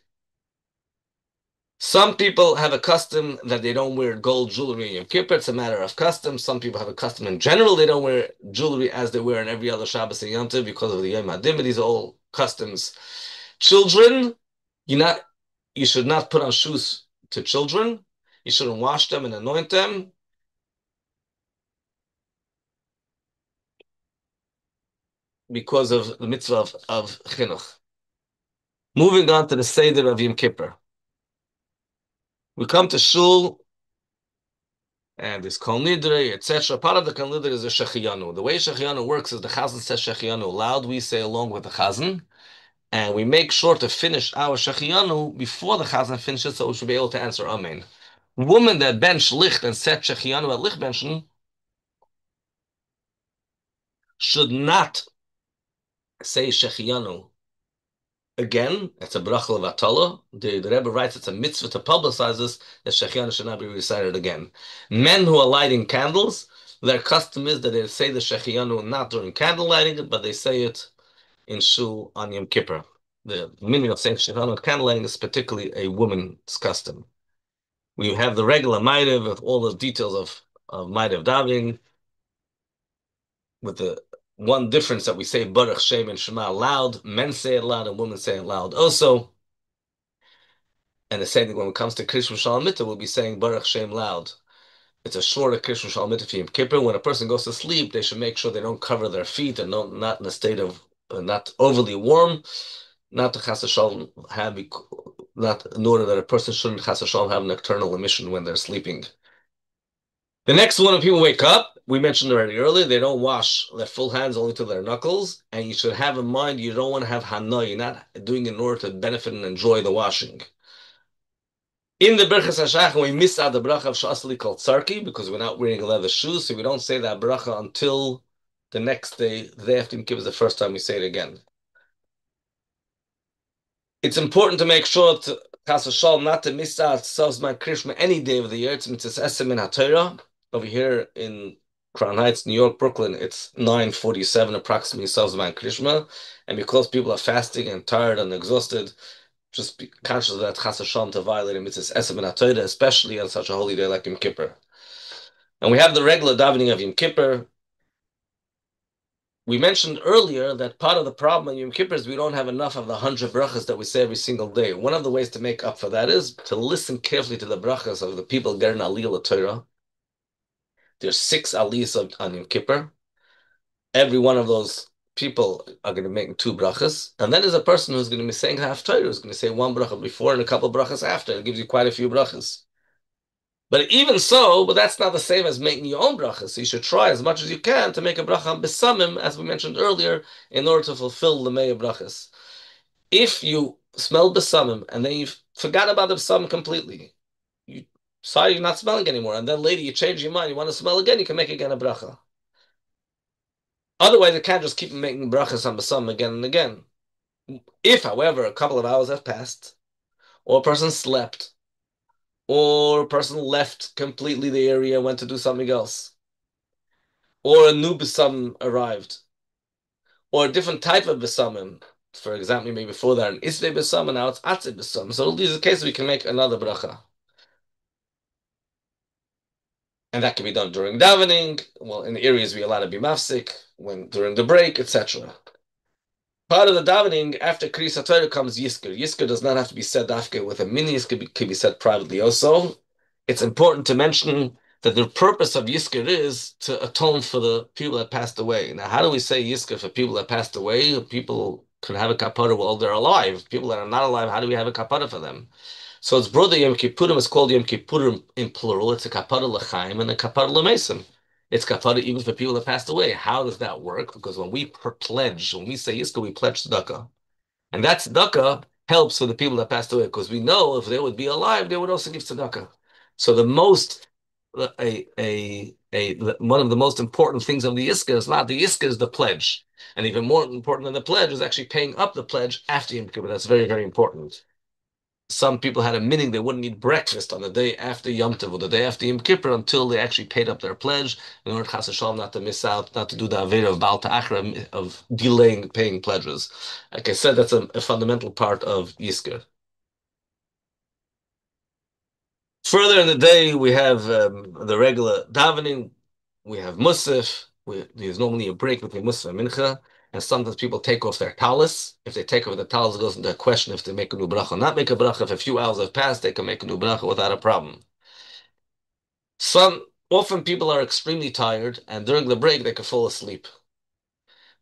Some people have a custom that they don't wear gold jewelry in Yom Kippur. It's a matter of custom. Some people have a custom in general. They don't wear jewelry as they wear in every other Shabbos and Yom Tov because of the Yom Hadim. These are all customs. Children, you not you should not put on shoes to children. You shouldn't wash them and anoint them because of the mitzvah of chinuch. Moving on to the Seder of Yom Kippur. We come to Shul, and there's Kol Nidre, etc. Part of the Kol Nidre is the Shechiyanu. The way Shechiyanu works is the Chazan says Shechiyanu loud, we say along with the Chazan, and we make sure to finish our Shechiyanu before the Chazan finishes so we should be able to answer Amen. Women that bench Licht and set Shechiyanu at Licht benchen should not say Shechiyanu again. It's a bracha of Atala. The Rebbe writes it's a mitzvah to publicize this, that Shechiyanu should not be recited again. Men who are lighting candles, their custom is that they say the Shechiyanu not during candle lighting, but they say it in Shul on Yom Kippur. The meaning of saying Shechiyanu with candle lighting is particularly a woman's custom. We have the regular Ma'ariv with all the details of Ma'ariv davening, with the one difference that we say Baruch Shem and Shema loud. Men say it loud and women say it loud also. And the same thing when it comes to Krishma Shalamita, we'll be saying Baruch Shem loud. It's a shorter Krishma Shalamita for Yom Kippur. When a person goes to sleep, they should make sure they don't cover their feet and not in a state of not overly warm, not to Chas Shalom have, not in order that a person shouldn't Chas Shalom have nocturnal emission when they're sleeping. The next one, when people wake up, we mentioned already earlier, they don't wash their full hands only to their knuckles, and you should have in mind you don't want to have hana. You're not doing it in order to benefit and enjoy the washing. In the Berachas Hashachar, we miss out the bracha of Shasli called Tsarki because we're not wearing leather shoes, so we don't say that bracha until the next day. The day after Yom Kippur is the first time we say it again. It's important to make sure to Chas v'Shalom not to miss out Tzavzman Krishma any day of the year. It's Mitzvah Esem in HaTorah. Over here in Crown Heights, New York, Brooklyn, it's 9:47 approximately Tzavzman Krishma. And because people are fasting and tired and exhausted, just be conscious of that Chas v'Shalom to violate a Mitzvah Esem in HaTorah, especially on such a holy day like Yom Kippur. And we have the regular davening of Yom Kippur. We mentioned earlier that part of the problem in Yom Kippur is we don't have enough of the 100 brachas that we say every single day. One of the ways to make up for that is to listen carefully to the brachas of the people getting Aliyah Torah. There's 6 aliyahs on Yom Kippur. Every one of those people are going to make 2 brachas. And then there's a person who's going to be saying half Torah, who's going to say 1 bracha before and a couple brachas after. It gives you quite a few brachas. But even so, but that's not the same as making your own bracha. So you should try as much as you can to make a bracha on besamim, as we mentioned earlier, in order to fulfill the Meya brachas. If you smell besamim and then you forgot about the besamim completely, you sorry you're not smelling anymore, and then later you change your mind, you want to smell again, you can make again a bracha. Otherwise, you can't just keep making brachas on besamim again and again. If, however, a couple of hours have passed, or a person slept, or a person left completely the area and went to do something else, or a new besamim arrived, or a different type of besamim. For example, maybe before that an isvei besamim, now it's atzid besamim. So these are the cases we can make another bracha. And that can be done during davening, well, in the areas we allowed to be mafsik, when during the break, etc. Part of the davening after Kriyas Torah comes Yisker. Yisker does not have to be said after with a mini, Yisker can be said privately also. It's important to mention that the purpose of Yisker is to atone for the people that passed away. Now, how do we say Yisker for people that passed away? People can have a kapara while they're alive. People that are not alive, how do we have a kapara for them? So it's brother Yom Kippurim is called Yom Kippurim in plural. It's a kapara l'chaim and a kapara l'mesim. It's kapara even for people that passed away. How does that work? Because when we pledge, when we say Yiska, we pledge tzedakah. And that tzedakah helps for the people that passed away, because we know if they would be alive, they would also give tzedakah. So the most, one of the most important things of the Yiska is not the Yiska, is the pledge. And even more important than the pledge is actually paying up the pledge after Yom Kippur. That's very, very important. Some people had a meaning they wouldn't eat breakfast on the day after Yom Tov or the day after Yom Kippur until they actually paid up their pledge in order Chas v'Shalom not to miss out, not to do the Avera of Baal Ta'achra, of delaying paying pledges. Like I said, that's a fundamental part of Yisker. Further in the day, we have the regular davening, we have Musaf, there's normally a break between Musaf and Mincha, and sometimes people take off their talis. If they take off the talis, it goes into a question if they make a new bracha or not make a bracha. If a few hours have passed, they can make a new bracha without a problem. Often people are extremely tired, and during the break, they can fall asleep.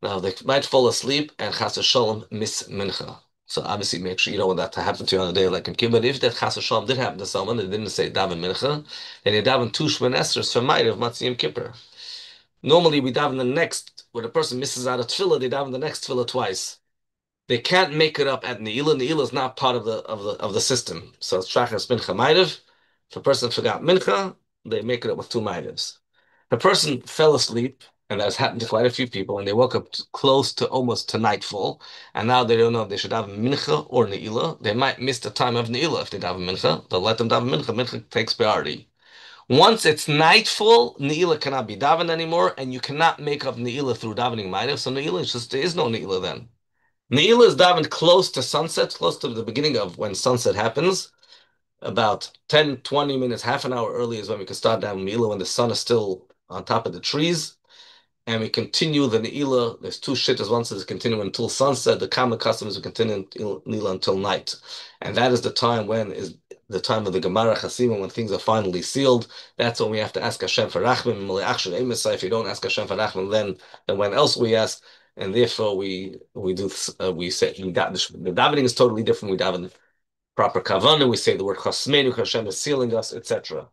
Now, they might fall asleep and Chas v'Shalom miss Mincha. So obviously, make sure you don't want that to happen to you on a day like Yom Kippur. But if that Chas v'Shalom did happen to someone, they didn't say daven Mincha, then you daven two Shemon Esrei for Ma'ariv Matzah Yom Kippur. Normally, we daven the next, when a person misses out a tefillah, they daven the next tefillah twice. They can't make it up at Ne'ilah. Ne'ilah is not part of the system. So it's Shachas Mincha Ma'ariv. If a person forgot Mincha, they make it up with 2 Ma'arivs. If a person fell asleep, and that's happened to quite a few people, and they woke up close to almost to nightfall, and now they don't know if they should have Mincha or Ne'ilah, they might miss the time of Ne'ilah if they daven Mincha. They'll let them daven Mincha. Mincha takes priority. Once it's nightfall, Ne'ilah cannot be davened anymore, and you cannot make up Ne'ilah through davening Ma'ariv. So Ne'ilah is just, there is no Ne'ilah then. Ne'ilah is davened close to sunset, close to the beginning of when sunset happens. About 10, 20 minutes, half an hour early is when we can start davening Ne'ilah, when the sun is still on top of the trees. And we continue the Ne'ilah. There's 2 shittas. One says continue until sunset. The common custom is we continue Ne'ilah until night. And that is the time when is the time of the Gemara Chasima, when things are finally sealed. That's when we have to ask Hashem for Rachmim. If you don't ask Hashem for Rachmim, then when else we ask? And therefore we do we say the davening is totally different. We daven proper kavanah. We say the word Chasmenu, Hashem is sealing us, etc.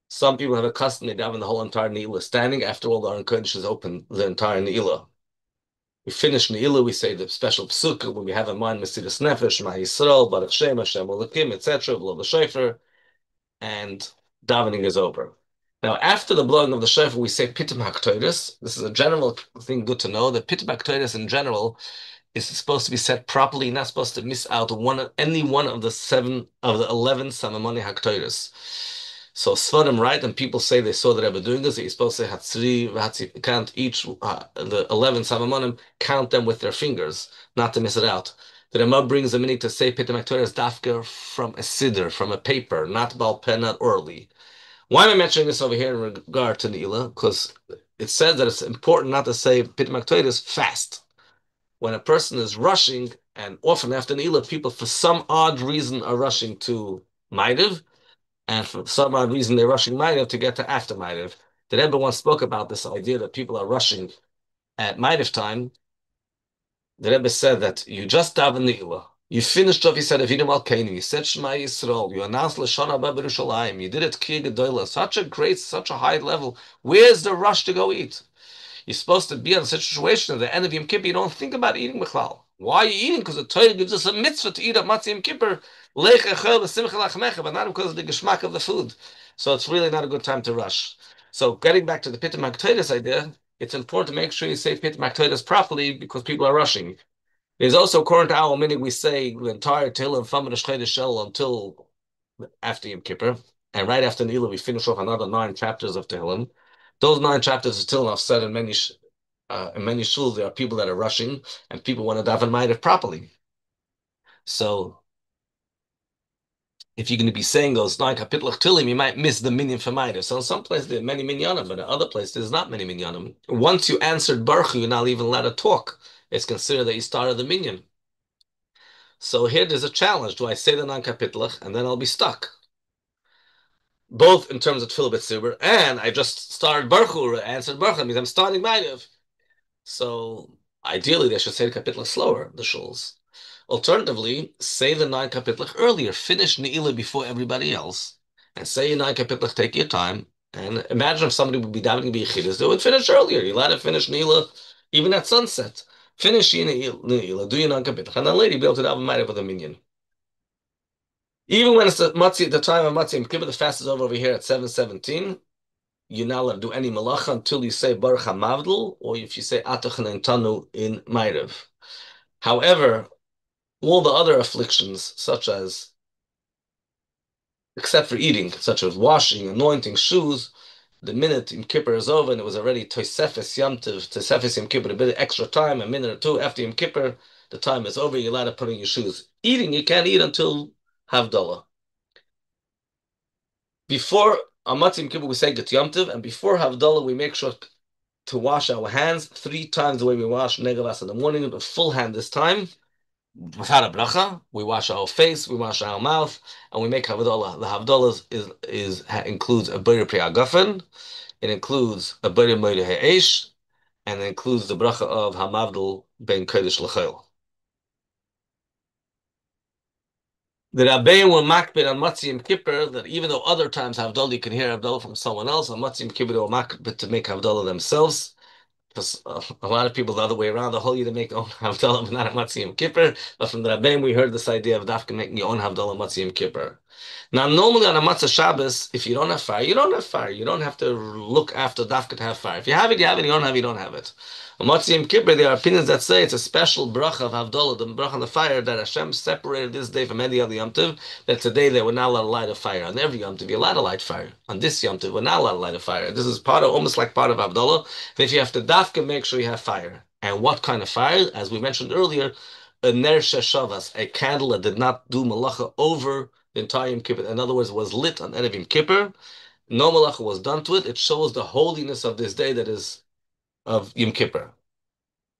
Some people have a custom, they daven the whole entire Ne'ilah standing. After all, the Aron Kodesh is open the entire Ne'ilah. We finish Ne'ilah, we say the special psukkah when we have in mind Mesiras Nefesh, Shema Yisrael, Baruch Shem, Hashem Elokim, etc., blow the shofar, and davening is over. Now, after the blowing of the shofar, we say Pitim HaKtoros. This is a general thing good to know, that Pitim HaKtoros in general is supposed to be said properly. You're not supposed to miss out any one of the 11 Samamoni Haktoiris. So Svarim right, and people say they saw the Rebbe doing this. You're supposed to say Hatzri, Hatzi, count each the 11 Samamonim, count them with their fingers, not to miss it out. The Rema brings the meaning to say Pitam Haktoiris dafka from a siddur, from a paper, not bal pen, not orally. Why am I mentioning this over here in regard to Ne'ilah? Because it says that it's important not to say Pitam Haktoiris fast. When a person is rushing, and often after Ne'ilah, people for some odd reason are rushing to Maidiv, and for some odd reason they're rushing Maidiv to get to after Maidiv. The Rebbe once spoke about this idea that people are rushing at Maidiv time. The Rebbe said that you just daven Ne'ilah. You finished off, you said, Avidim Malkeinu, you said Shema Yisrael, you announced Lashon Haba B'Yerushalayim, you did it Kiyah Gedolah, such a great, such a high level. Where's the rush to go eat? You're supposed to be in a situation at the end of Yom Kippur, you don't think about eating Bichlal. Why are you eating? Because the Torah gives us a mitzvah to eat at Matzah Yom Kippur, Lech Echel L'Simcha Lachmecha, but not because of the geschmack of the food. So it's really not a good time to rush. So getting back to the Pitam HaKtoros idea, it's important to make sure you say Pitam HaKtoros properly because people are rushing. There's also, according to our meaning, we say the entire Tehillim from the Shchedesh Shel until after Yom Kippur, and right after Ne'ilah, we finish off another 9 chapters of Tehillim. Those 9 chapters are still enough said in many shuls. There are people that are rushing, and people want to daven Ma'ariv properly. So, if you're going to be saying those 9 kapitlach Tehillim, you might miss the minyan for Ma'ariv. So, in some places there are many minyanim, but in other places there's not many minyanim. Once you answered Baruch Hu, you're not even allowed to talk. It's considered that you started the minyan. So here there's a challenge. Do I say the 9 kapitlach and then I'll be stuck? Both in terms of Tefillah B'Tzibur, and I just started Baruch Hu, answered Baruch Hu, means I'm starting Ma'ariv. So ideally, they should say the kapitlach slower, the shuls. Alternatively, say the 9 kapitlach earlier. Finish Ne'ilah before everybody else, and say your 9 kapitlach. Take your time, and imagine if somebody would be davening b'yichidus, they would finish earlier. You let it finish Ne'ilah even at sunset. Finish your Ne'ilah, do your 9 kapitlach, and then later you'll be able to daven Ma'ariv with a minyan. Even when it's the time of Matzah Yom Kippur, the fast is over here at 7:17. You're not allowed to do any malacha until you say Baruch HaMavdil, or if you say Atach Tanu in Ma'ariv. However, all the other afflictions, such as, except for eating, such as washing, anointing, shoes, the minute Yom Kippur is over and it was already Tosefes Yom Tov, Tosefes Yom Kippur, a bit of extra time, a minute or two after Yom Kippur, the time is over, you're allowed to put on your shoes. Eating, you can't eat until Havdalah. Before Amat Yom Kippur, we say Get Yom Tov, and before Havdalah, we make sure to wash our hands 3 times the way we wash Negavas in the morning, a full hand this time, without a bracha. We wash our face, we wash our mouth, and we make Havdalah. The Havdalah includes a B'er Pri Agafen, it includes a B'er Moed Ha'esh, and it includes the bracha of Hamavdal Ben Kodesh L'Chol. The Rabbein were makbid on Matzah Yom Kippur that even though other times Havdalah you can hear Havdalah from someone else, on Matzah Yom Kippur they were makbid to make Havdalah themselves. Because a lot of people the other way around, the whole year to make their own Havdalah, but not at Matzah Yom Kippur. But from the Rabbein we heard this idea of dafka making your own Havdalah Matzah Yom Kippur. Now, normally on a Matzah Shabbos, if you don't have fire, you don't have fire. You don't have to look after dafka to have fire. If you have it, you have it. You don't have it, you don't have it. On Matzah Yom Kippur, there are opinions that say it's a special bracha of Havdalah, the bracha on the fire, that Hashem separated this day from any other Yom Tov, that today they were not allowed to light a fire. On every Yom Tov, you're allowed to light fire. On this Yom Tov, we're not allowed to light a fire. This is almost like part of Havdalah. If you have to dafka, make sure you have fire. And what kind of fire? As we mentioned earlier, a ner sheshavas, a candle that did not do malacha over the entire Yom Kippur. In other words, was lit on Erev Yom Kippur. No malacha was done to it. It shows the holiness of this day that is of Yom Kippur.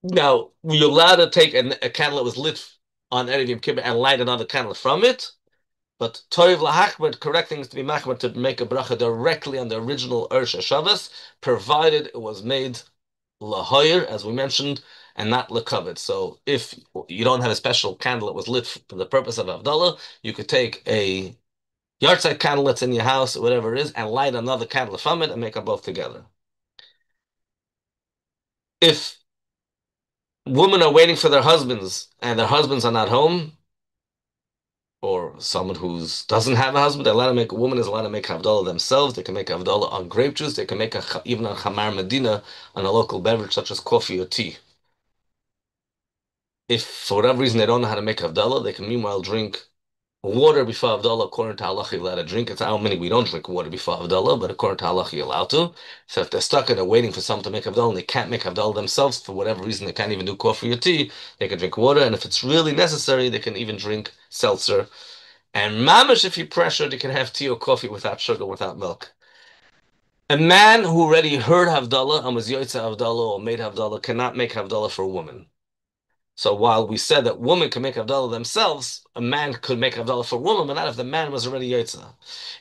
Now, you're allowed to take a candle that was lit on Erev Yom Kippur and light another candle from it. But Toiv Lahachmed, correct thing is to be machmed to make a bracha directly on the original Ersha Shabbos, provided it was made lahoyer, as we mentioned, and not lekavod. So if you don't have a special candle that was lit for the purpose of Havdalah, you could take a yahrzeit candle that's in your house, or whatever it is, and light another candle from it and make them both together. If women are waiting for their husbands and their husbands are not home, or someone who doesn't have a husband, they're allowed to make, a woman is allowed to make Havdalah themselves. They can make Havdalah on grape juice. They can make even on Chamar Medina on a local beverage such as coffee or tea. If for whatever reason they don't know how to make Havdalah, they can meanwhile drink water before Havdalah. According to halacha, you're allowed to drink. It's how many we don't drink water before Havdalah, but according to halacha, you're allowed to. So if they're stuck and they're waiting for someone to make Havdalah and they can't make Havdalah themselves for whatever reason, they can't even do coffee or tea, they can drink water. And if it's really necessary, they can even drink seltzer. And mamish, if you pressured, you can have tea or coffee without sugar, without milk. A man who already heard Havdalah and was Yoitza Havdalah or made Havdalah cannot make Havdalah for a woman. So while we said that women can make Havdalah themselves, a man could make Havdalah for a woman, but not if the man was already Yoitza.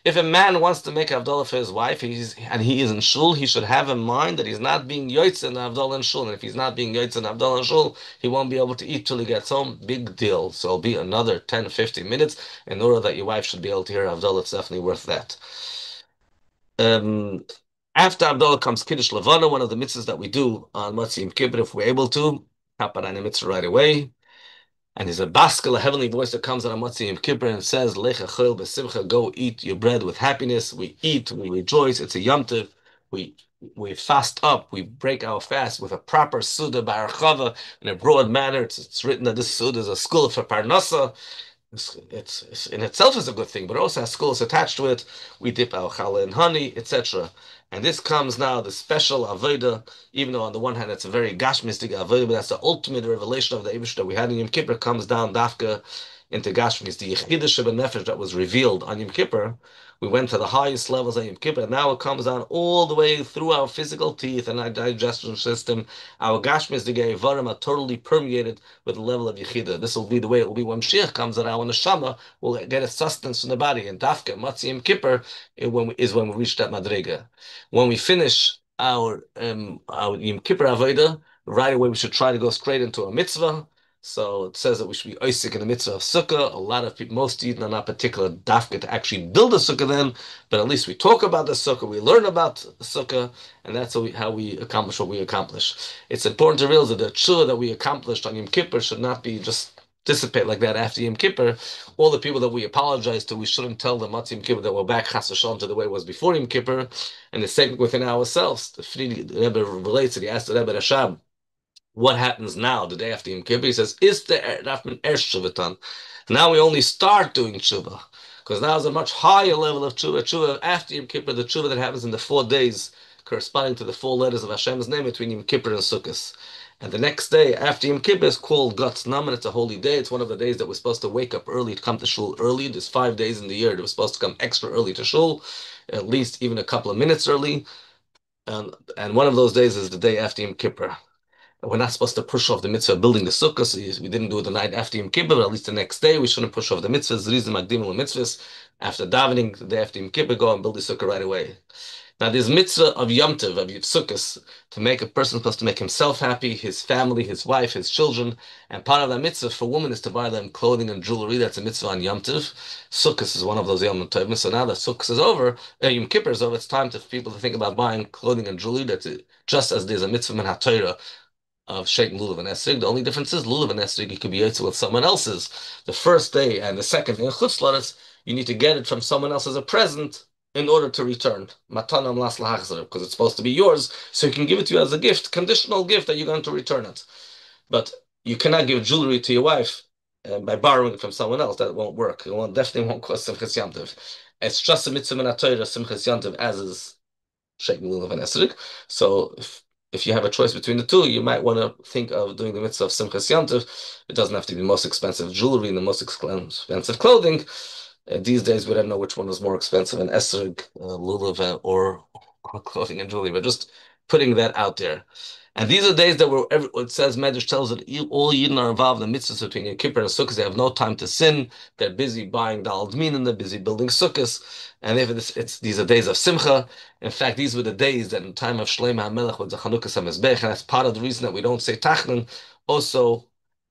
If a man wants to make Havdalah for his wife and he is in shul, he should have in mind that he's not being Yoitza in Havdalah in shul. And if he's not being Yoitza in Havdalah in shul, he won't be able to eat till he gets home. Big deal. So it'll be another 10, 15 minutes in order that your wife should be able to hear Havdalah. It's definitely worth that. Um, After Havdalah comes Kiddush Levana, one of the mitzvahs that we do on Motzei Yom Kippur, if we're able to. Kaparan mitzvah right away. And there's a baskel, a heavenly voice that comes on Motzei Yom Kippur and says, Lecha chol b'simcha, go eat your bread with happiness. We eat, we rejoice. It's a Yom Tov. We we fast up. We break our fast with a proper suda barachava in a broad manner. It's written that this suda is a school for parnasa. It's in itself is a good thing, but it also has schools attached to it. We dip our challah in honey, etc. And this comes now the special avoda, even though on the one hand it's a very gashmistic avoda, but that's the ultimate revelation of the Eibush that we had in Yom Kippur comes down dafka into gashmis, the Yechidah Sheba Nefesh that was revealed on Yom Kippur. We went to the highest levels of Yom Kippur, and now it comes down all the way through our physical teeth and our digestion system. Our gashmis, the Gevarim, are totally permeated with the level of Yechidah. This will be the way it will be when Mashiach comes, that our neshama will get its sustenance from the body. And Dafka, Matzah Yom Kippur, is when we reach that madrega. When we finish our Yom Kippur Avodah, right away we should try to go straight into a mitzvah. So it says that we should be oisik in the mitzvah of sukkah. A lot of people, most Eden are not particular dafka to actually build a sukkah then, but at least we talk about the sukkah, we learn about the sukkah, and that's how we accomplish what we accomplish. It's important to realize that the tshuva that we accomplished on Yom Kippur should not be just dissipate like that after Yom Kippur. All the people that we apologize to, we shouldn't tell them at Yom Kippur that we're back chas v'shalom to the way it was before Yom Kippur, and the same within ourselves. The Rebbe relates it. He asked the Rebbe Rashab, what happens now, the day after Yom Kippur? He says, "Is the Rafman Ershuvitan?" Now we only start doing tshuva, because now is a much higher level of tshuva. Tshuva after Yom Kippur, the tshuva that happens in the 4 days, corresponding to the 4 letters of Hashem's name between Yom Kippur and Sukkot. And the next day after Yom Kippur is called Guts Nam, and it's a holy day. It's one of the days that we're supposed to wake up early to come to shul early. There's 5 days in the year that we're supposed to come extra early to shul, at least even a couple of minutes early. And one of those days is the day after Yom Kippur. We're not supposed to push off the mitzvah of building the sukkah. So we didn't do it the night after Yom Kippur, but at least the next day we shouldn't push off the mitzvahs. Reason magdim mitzvahs. After davening the day after Yom Kippur, go and build the sukkah right away. Now, there's mitzvah of Yom Tov, of Sukkot, to make a person supposed to make himself happy, his family, his wife, his children. And part of that mitzvah for women is to buy them clothing and jewelry. That's a mitzvah on Yom Tov. Sukkot is one of those Yom Tov. So now that Sukkot is over, Yom Kippur is over, it's time for people to think about buying clothing and jewelry. That's it. Just as there's a mitzvah in HaTorah of shaking lulav and esrig. The only difference is lulav and esrig, you could be yotze with someone else's. The first day and the second day in chutz, you need to get it from someone else as a present in order to return. Matanam las lahachzer, because it's supposed to be yours, so you can give it to you as a gift, conditional gift that you're going to return it. But you cannot give jewelry to your wife by borrowing it from someone else. That won't work. Definitely won't cause simchas yantiv. It's just a mitzvah min HaTorah, simchas yantiv, as is shaking lulav and esrog. So if you have a choice between the two, you might want to think of doing the mitzvah of simchas yantiv. It doesn't have to be the most expensive jewelry and the most expensive clothing. These days, we don't know which one is more expensive, an esrog, lulav, or clothing and jewelry. But just putting that out there. And these are days that it says, Medrash tells that all Yidden are involved in the mitzvahs between Yom Kippur and Sukkot. They have no time to sin. They're busy buying Daled Min, they're busy building Sukkot. And these are days of Simcha. In fact, these were the days that in the time of Shlomo HaMelech was the Chanukah HaMizbech, and that's part of the reason that we don't say Tachnon also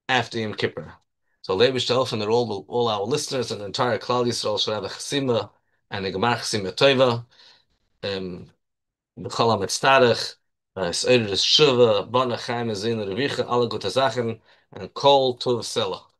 after Yom Kippur. So Leibush Shelf and all our listeners and the entire Klal Yisrael should have a Chasima and a Gemar Chasima Tova, B'chol HaMetztarech, Es Eure des Shuva, Bana Chaim, Zin, Revicha, alle gute Sachen, and Kol Tov Sela.